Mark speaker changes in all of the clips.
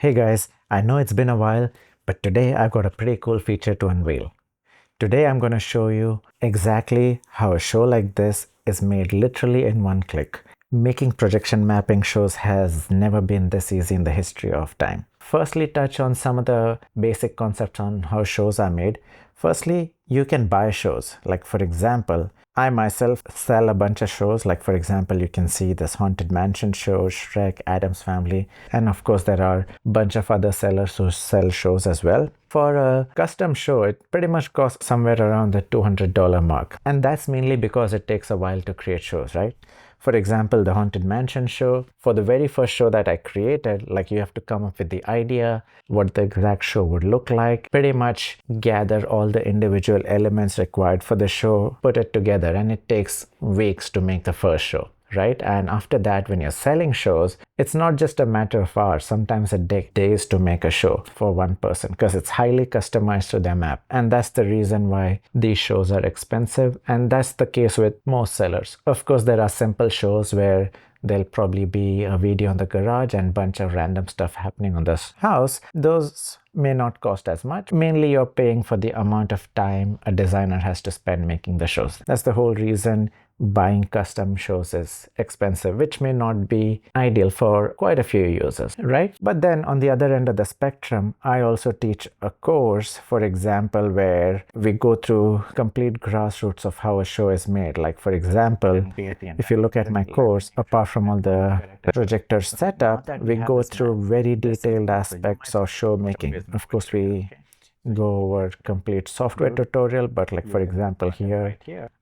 Speaker 1: Hey guys, I know it's been a while, but today I've got a pretty cool feature to unveil. Today I'm going to show you exactly how a show like this is made literally in one click. Making projection mapping shows has never been this easy in the history of time. Firstly, touch on some of the basic concepts on how shows are made. Firstly, you can buy shows. Like for example, I myself sell a bunch of shows. Like for example, you can see this Haunted Mansion show, Shrek, Addams Family, and of course there are a bunch of other sellers who sell shows as well. For a custom show, it pretty much costs somewhere around the $200 mark. And that's mainly because it takes a while to create shows, right? For example, the Haunted Mansion show, for the very first show that I created, like you have to come up with the idea, what the exact show would look like, pretty much gather all the individual elements required for the show, put it together, and it takes weeks to make the first show. Right? And after that, when you're selling shows, it's not just a matter of hours. Sometimes it takes days to make a show for one person because it's highly customized to their map. And that's the reason why these shows are expensive. And that's the case with most sellers. Of course, there are simple shows where there'll probably be a video in the garage and bunch of random stuff happening on this house. Those may not cost as much. Mainly you're paying for the amount of time a designer has to spend making the shows. That's the whole reason buying custom shows is expensive, which may not be ideal for quite a few users, right? But then on the other end of the spectrum, I also teach a course, for example, where we go through complete grassroots of how a show is made. Like for example, if you look at my course, apart from all the projector setup, we go through very detailed aspects of show making. Of course, we go over complete software tutorial, but like for example here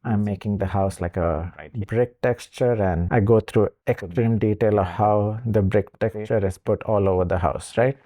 Speaker 1: I'm making the house like a brick texture, and I go through extreme detail of how the brick texture is put all over the house, right?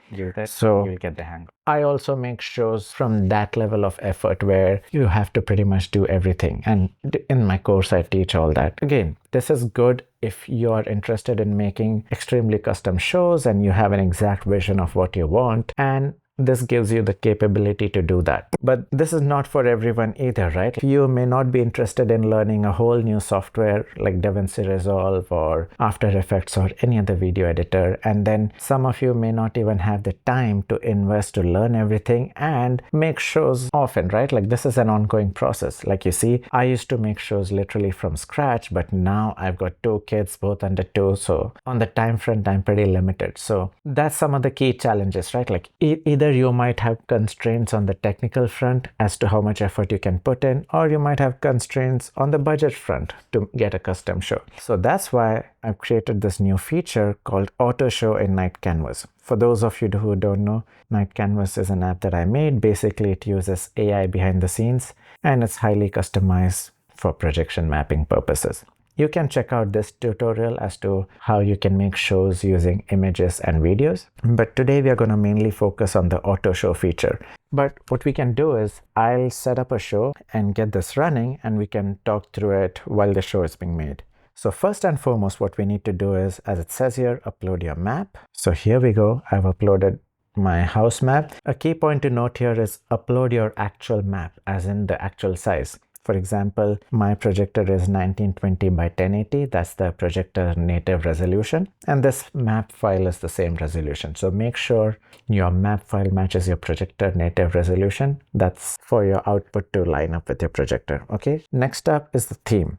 Speaker 1: So you'll get the hang. I also make shows from that level of effort where you have to pretty much do everything, and in my course I teach all that. Again, this is good if you are interested in making extremely custom shows and you have an exact vision of what you want, and this gives you the capability to do that. But this is not for everyone either, right? You may not be interested in learning a whole new software like DaVinci Resolve or After Effects or any other video editor. And then some of you may not even have the time to invest to learn everything and make shows often, right? Like this is an ongoing process. Like you see, I used to make shows literally from scratch, but now I've got 2 kids, both under 2. So on the time front, I'm pretty limited. So that's some of the key challenges, right? Like either you might have constraints on the technical front as to how much effort you can put in, or you might have constraints on the budget front to get a custom show. So that's why I've created this new feature called Auto Show in Night Canvas. For those of you who don't know, Night Canvas is an app that I made. Basically, it uses AI behind the scenes, and it's highly customized for projection mapping purposes. You can check out this tutorial as to how you can make shows using images and videos. But today we are going to mainly focus on the auto show feature. But what we can do is I'll set up a show and get this running, and we can talk through it while the show is being made. So first and foremost, what we need to do is, as it says here, upload your map. So here we go. I've uploaded my house map. A key point to note here is upload your actual map, as in the actual size. For example, my projector is 1920 by 1080. That's the projector native resolution. And this map file is the same resolution. So make sure your map file matches your projector native resolution. That's for your output to line up with your projector. Okay. Next up is the theme.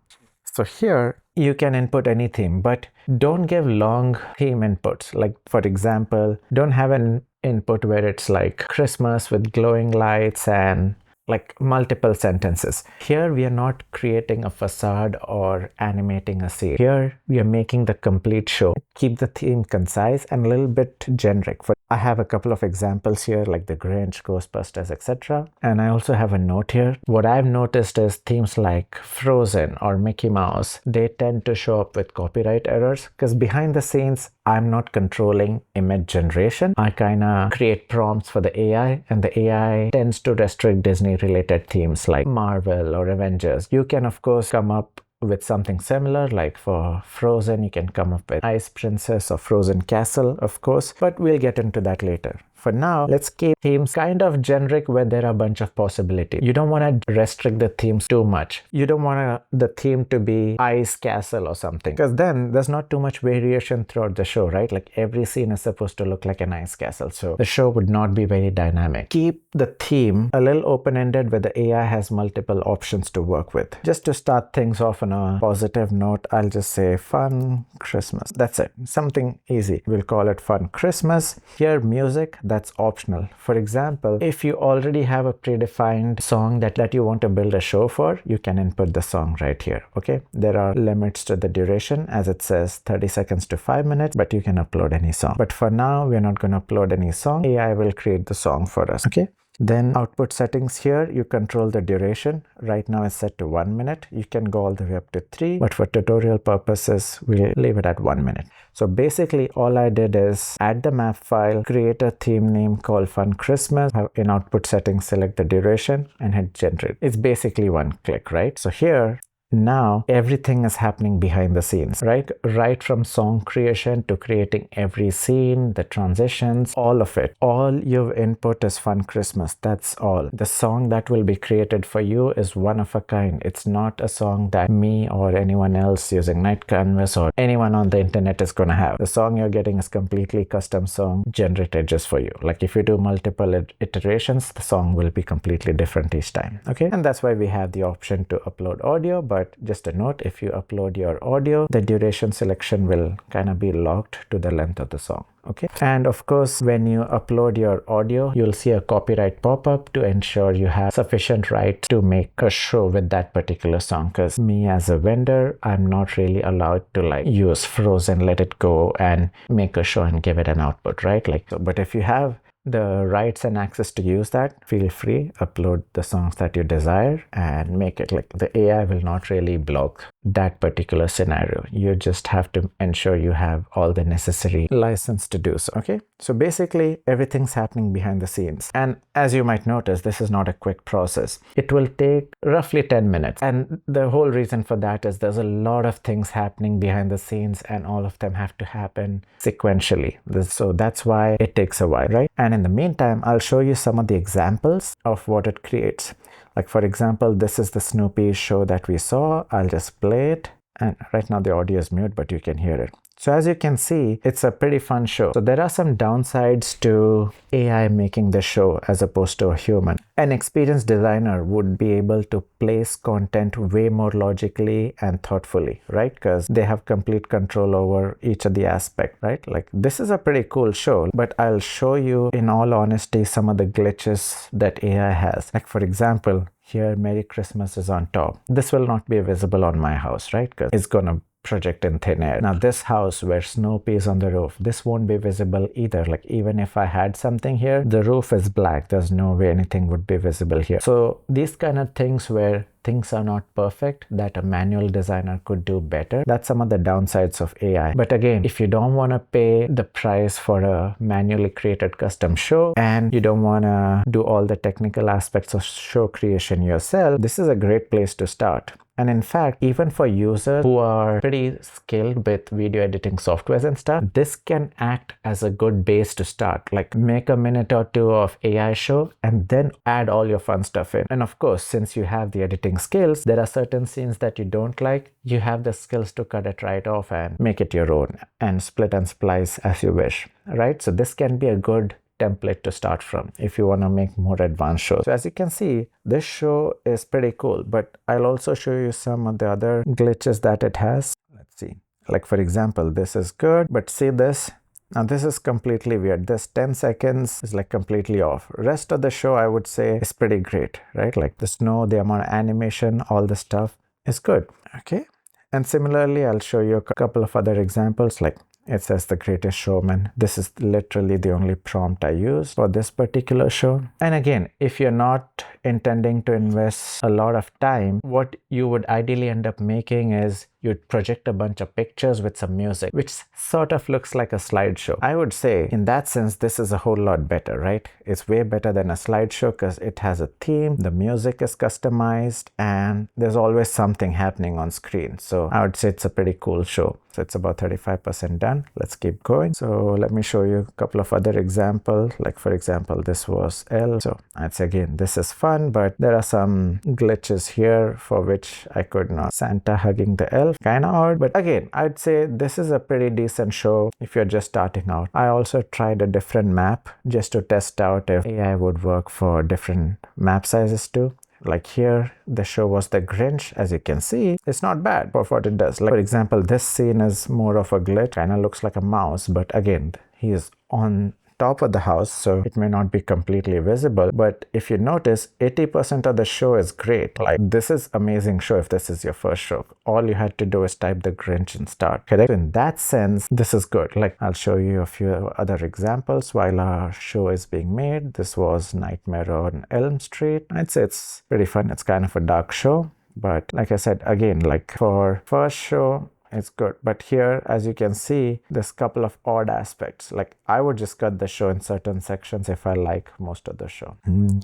Speaker 1: So here you can input any theme, but don't give long theme inputs. Like for example, don't have an input where it's like Christmas with glowing lights and like multiple sentences. Here we are not creating a facade or animating a scene. Here we are making the complete show. Keep the theme concise and a little bit generic. I have a couple of examples here like the Grinch, Ghostbusters, etc. And I also have a note here. What I've noticed is themes like Frozen or Mickey Mouse, they tend to show up with copyright errors because behind the scenes, I'm not controlling image generation. I kind of create prompts for the AI, and the AI tends to restrict Disney related themes like Marvel or Avengers. You can of course come up with something similar, like for Frozen you can come up with Ice Princess or Frozen Castle, of course, but we'll get into that later. For now, let's keep themes kind of generic where there are a bunch of possibilities. You don't want to restrict the themes too much. You don't want the theme to be ice castle or something, because then there's not too much variation throughout the show, right? Like every scene is supposed to look like an ice castle, so the show would not be very dynamic. Keep the theme a little open-ended where the AI has multiple options to work with. Just to start things off on a positive note, I'll just say fun Christmas. That's it. Something easy. We'll call it fun Christmas. Here, music, that's optional. For example, if you already have a predefined song that you want to build a show for, you can input the song right here. Okay, there are limits to the duration, as it says 30 seconds to 5 minutes, but you can upload any song. But for now, we're not going to upload any song. AI will create the song for us. Okay. Then output settings, here you control the duration. Right now it's set to 1 minute. You can go all the way up to 3, but for tutorial purposes we'll leave it at 1 minute. So basically all I did is add the map file, create a theme name called Fun Christmas, in output settings select the duration and hit generate. It's basically one click, right? So here now everything is happening behind the scenes, right from song creation to creating every scene, the transitions, all of it. All you've input is Fun Christmas. That's all. The song that will be created for you is one of a kind. It's not a song that me or anyone else using Night Canvas or anyone on the internet is gonna have. The song you're getting is completely custom song generated just for you. Like if you do multiple iterations, the song will be completely different each time. Okay, and that's why we have the option to upload audio. But just a note, if you upload your audio, the duration selection will kind of be locked to the length of the song. Okay, and of course when you upload your audio, you'll see a copyright pop-up to ensure you have sufficient right to make a show with that particular song, because me as a vendor, I'm not really allowed to like use Frozen, Let It Go and make a show and give it an output, right? Like, but if you have the rights and access to use that, feel free, upload the songs that you desire and make it. Like the AI will not really block that particular scenario. You just have to ensure you have all the necessary license to do so. Okay, so basically everything's happening behind the scenes, and as you might notice, this is not a quick process. It will take roughly 10 minutes, and the whole reason for that is there's a lot of things happening behind the scenes and all of them have to happen sequentially. So that's why it takes a while, right? And in the meantime, I'll show you some of the examples of what it creates. Like for example, this is the Snoopy show that we saw. I'll just play it, and right now the audio is mute, but you can hear it. So as you can see, it's a pretty fun show. So there are some downsides to AI making the show as opposed to a human. An experienced designer would be able to place content way more logically and thoughtfully, right? Because they have complete control over each of the aspects, right? Like this is a pretty cool show, but I'll show you in all honesty some of the glitches that AI has. Like for example, here Merry Christmas is on top. This will not be visible on my house, right? Because it's gonna project in thin air. Now this house where Snoopy is on the roof, this won't be visible either. Like even if I had something here, the roof is black. There's no way anything would be visible here. So these kind of things where things are not perfect that a manual designer could do better, that's some of the downsides of AI. But again, if you don't want to pay the price for a manually created custom show and you don't want to do all the technical aspects of show creation yourself, this is a great place to start. And in fact, even for users who are pretty skilled with video editing softwares and stuff, this can act as a good base to start. Like make a minute or two of AI show and then add all your fun stuff in. And of course, since you have the editing skills, there are certain scenes that you don't like, you have the skills to cut it right off and make it your own and split and splice as you wish, right? So this can be a good template to start from if you want to make more advanced shows. So as you can see, this show is pretty cool, but I'll also show you some of the other glitches that it has. Let's see. Like for example, this is good, but see this? Now this is completely weird. This 10 seconds is like completely off. Rest of the show I would say is pretty great, right? Like the snow, the amount of animation, all the stuff is good. Okay. And similarly, I'll show you a couple of other examples. Like it says The Greatest Showman. This is literally the only prompt I use for this particular show. And again, if you're not intending to invest a lot of time, what you would ideally end up making is you'd project a bunch of pictures with some music, which sort of looks like a slideshow. I would say in that sense, this is a whole lot better, right? It's way better than a slideshow because it has a theme, the music is customized, and there's always something happening on screen. So I would say it's a pretty cool show. So it's about 35% done. Let's keep going. So let me show you a couple of other examples. Like for example, this was L. So I'd say again, this is fun, but there are some glitches here for which I could not. Santa hugging the elf, kind of odd. But again, I'd say this is a pretty decent show if you're just starting out. I also tried a different map just to test out if AI would work for different map sizes too. Like here, the show was the Grinch. As you can see, it's not bad for what it does. Like for example, this scene is more of a glitch, kind of looks like a mouse, but again, he is on top of the house, so it may not be completely visible. But if you notice, 80% of the show is great. Like this is amazing show if this is your first show. All you had to do is type the Grinch and start. Correct? So in that sense, this is good. Like I'll show you a few other examples while our show is being made. This was Nightmare on Elm Street. I'd say it's pretty fun. It's kind of a dark show, but like I said, again, like for first show, it's good. But here, as you can see, there's a couple of odd aspects. Like I would just cut the show in certain sections if I like most of the show.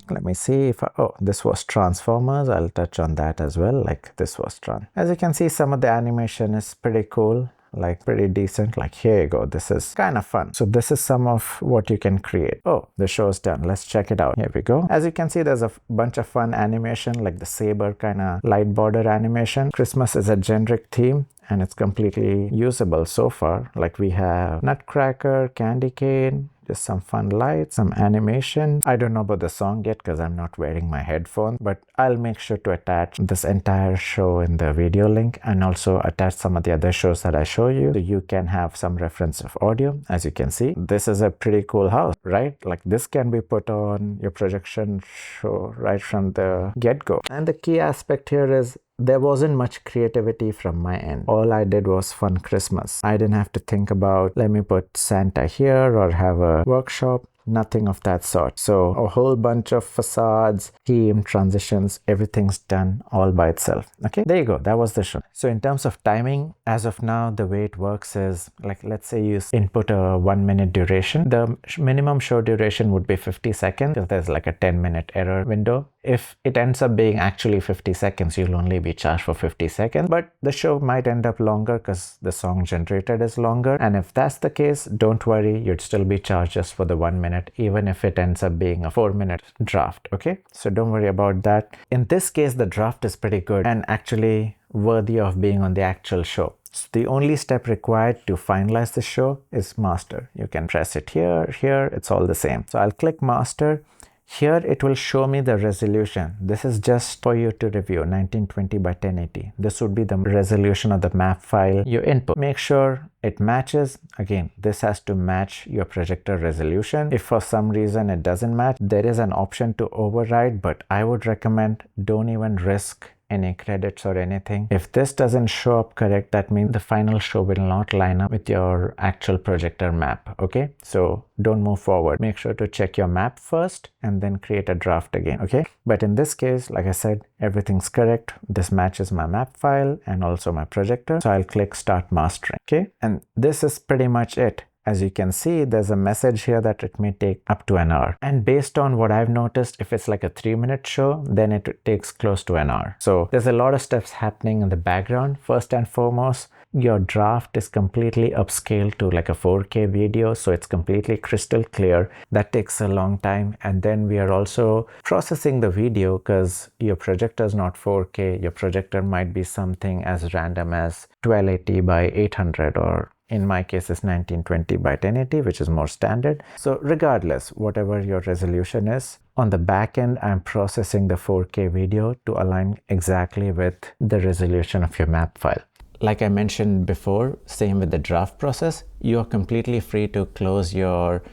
Speaker 1: Let me see if this was Transformers. I'll touch on that as well. Like this was As you can see, some of the animation is pretty cool, like pretty decent. Like here you go, this is kind of fun. So this is some of what you can create. Oh, the show's done. Let's check it out. Here we go. As you can see, there's a bunch of fun animation, like the saber kind of light border animation. Christmas is a generic theme and it's completely usable so far. Like we have Nutcracker, candy cane, just some fun lights, some animation. I don't know about the song yet because I'm not wearing my headphones, but I'll make sure to attach this entire show in the video link and also attach some of the other shows that I show you so you can have some reference of audio. As you can see, this is a pretty cool house, right? Like this can be put on your projection show right from the get-go. And the key aspect here is there wasn't much creativity from my end. All I did was fun Christmas. I didn't have to think about, let me put Santa here or have a workshop. Nothing of that sort. So a whole bunch of facades, theme, transitions, everything's done all by itself. Okay, there you go. That was the show. So in terms of timing, as of now, the way it works is like, let's say you input a 1 minute duration. The minimum show duration would be 50 seconds because there's like a 10-minute error window. If it ends up being actually 50 seconds, you'll only be charged for 50 seconds. But the show might end up longer because the song generated is longer. And if that's the case, don't worry, you'd still be charged just for the 1 minute, even if it ends up being a 4-minute draft. Okay, so don't worry about that. In this case, the draft is pretty good and actually worthy of being on the actual show. So the only step required to finalize the show is master. You can press it here, it's all the same. So I'll click master. Here it will show me the resolution. This is just for you to review, 1920 by 1080. This would be the resolution of the map file you input. Make sure it matches. Again, this has to match your projector resolution. If for some reason it doesn't match, there is an option to override, but I would recommend don't even risk any credits or anything. If this doesn't show up correct, that means the final show will not line up with your actual projector map. Okay, so don't move forward. Make sure to check your map first and then create a draft again. Okay, but in this case, like I said, everything's correct. This matches my map file and also my projector. So I'll click start mastering. Okay, and this is pretty much it. As you can see, there's a message here that it may take up to an hour. And based on what I've noticed, if it's like a 3-minute show, then it takes close to an hour. So there's a lot of steps happening in the background. First and foremost, your draft is completely upscaled to like a 4K video. So it's completely crystal clear. That takes a long time. And then we are also processing the video because your projector is not 4K. Your projector might be something as random as 1280 by 800 or in my case is 1920 by 1080, which is more standard. So regardless, whatever your resolution is, on the back end, I'm processing the 4K video to align exactly with the resolution of your map file. Like I mentioned before, same with the draft process, you are completely free to close your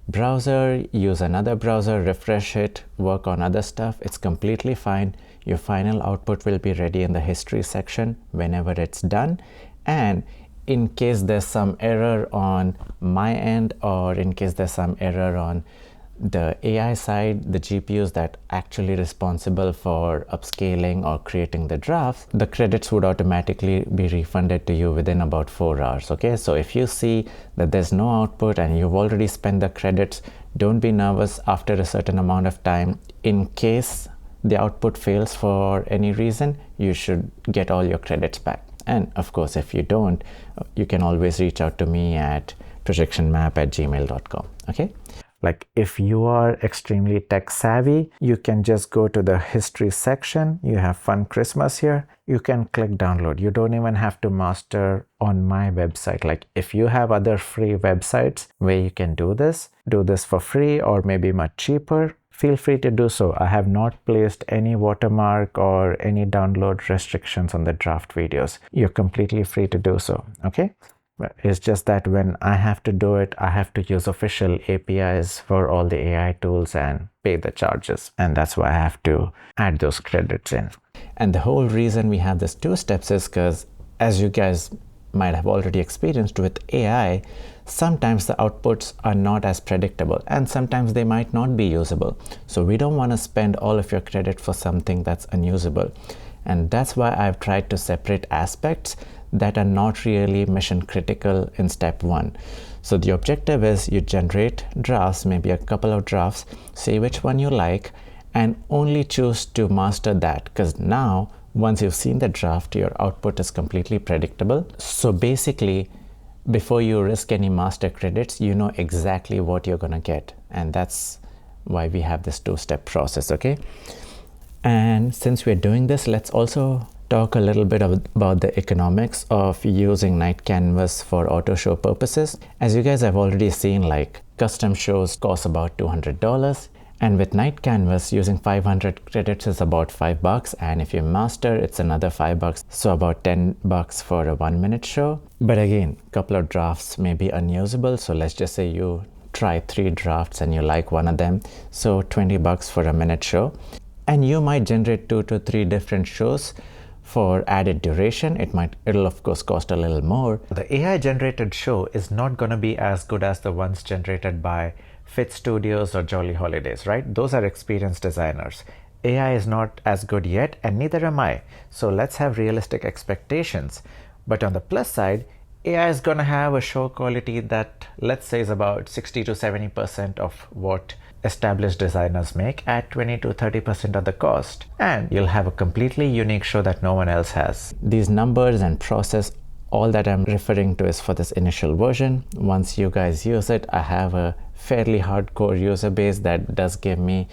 Speaker 1: browser, use another browser, refresh it, work on other stuff. It's completely fine. Your final output will be ready in the history section whenever it's done. And in case there's some error on my end or in case there's some error on the AI side, the GPUs that actually responsible for upscaling or creating the drafts, the credits would automatically be refunded to you within about 4 hours. Okay, so if you see that there's no output and you've already spent the credits, don't be nervous after a certain amount of time. In case the output fails for any reason, you should get all your credits back. And of course, if you don't, you can always reach out to me at projectionmap@gmail.com. Okay, like if you are extremely tech savvy, you can just go to the history section. You have Fun Christmas here. You can click download. You don't even have to master on my website. Like if you have other free websites where you can do this for free or maybe much cheaper, feel free to do so. I have not placed any watermark or any download restrictions on the draft videos. You're completely free to do so. Okay, it's just that when I have to do it, I have to use official APIs for all the AI tools and pay the charges, and that's why I have to add those credits in. And the whole reason we have this 2 steps is because, as you guys might have already experienced with AI, sometimes the outputs are not as predictable and sometimes they might not be usable. So we don't want to spend all of your credit for something that's unusable. And that's why I've tried to separate aspects that are not really mission critical in step 1. So the objective is you generate drafts, maybe a couple of drafts, say which one you like, and only choose to master that, because now once you've seen the draft, your output is completely predictable. So basically, before you risk any master credits, you know exactly what you're gonna get, and that's why we have this 2-step process. Okay, and since we're doing this, let's also talk a little bit about the economics of using Night Canvas for auto show purposes. As you guys have already seen, like custom shows cost about $200, and with Night Canvas using 500 credits is about $5, and if you master, it's another $5, so about $10 for a 1-minute show. But again, a couple of drafts may be unusable, so let's just say you try 3 drafts and you like one of them, so $20 for a minute show. And you might generate 2 to 3 different shows for added duration. It'll of course cost a little more. The AI generated show is not going to be as good as the ones generated by Fit Studios or Jolly Holidays, right? Those are experienced designers. AI is not as good yet, and neither am I. So let's have realistic expectations. But on the plus side, AI is going to have a show quality that, let's say, is about 60 to 70% of what established designers make at 20 to 30% of the cost. And you'll have a completely unique show that no one else has. These numbers and process, all that I'm referring to is for this initial version. Once you guys use it, I have a fairly hardcore user base that does give me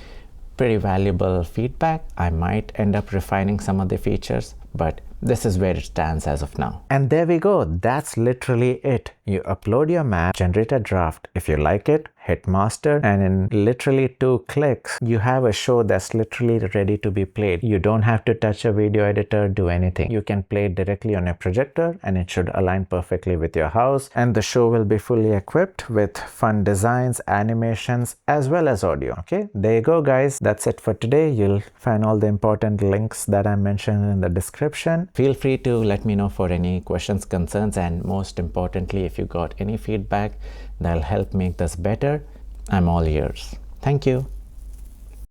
Speaker 1: pretty valuable feedback. I might end up refining some of the features, but this is where it stands as of now. And there we go. That's literally it. You upload your map, generate a draft. If you like it, hit master, and in literally 2 clicks, you have a show that's literally ready to be played. You don't have to touch a video editor, do anything. You can play it directly on a projector and it should align perfectly with your house. And the show will be fully equipped with fun designs, animations, as well as audio. Okay, there you go, guys. That's it for today. You'll find all the important links that I mentioned in the description. Feel free to let me know for any questions, concerns, and most importantly, if you got any feedback that'll help make this better, I'm all ears. Thank you.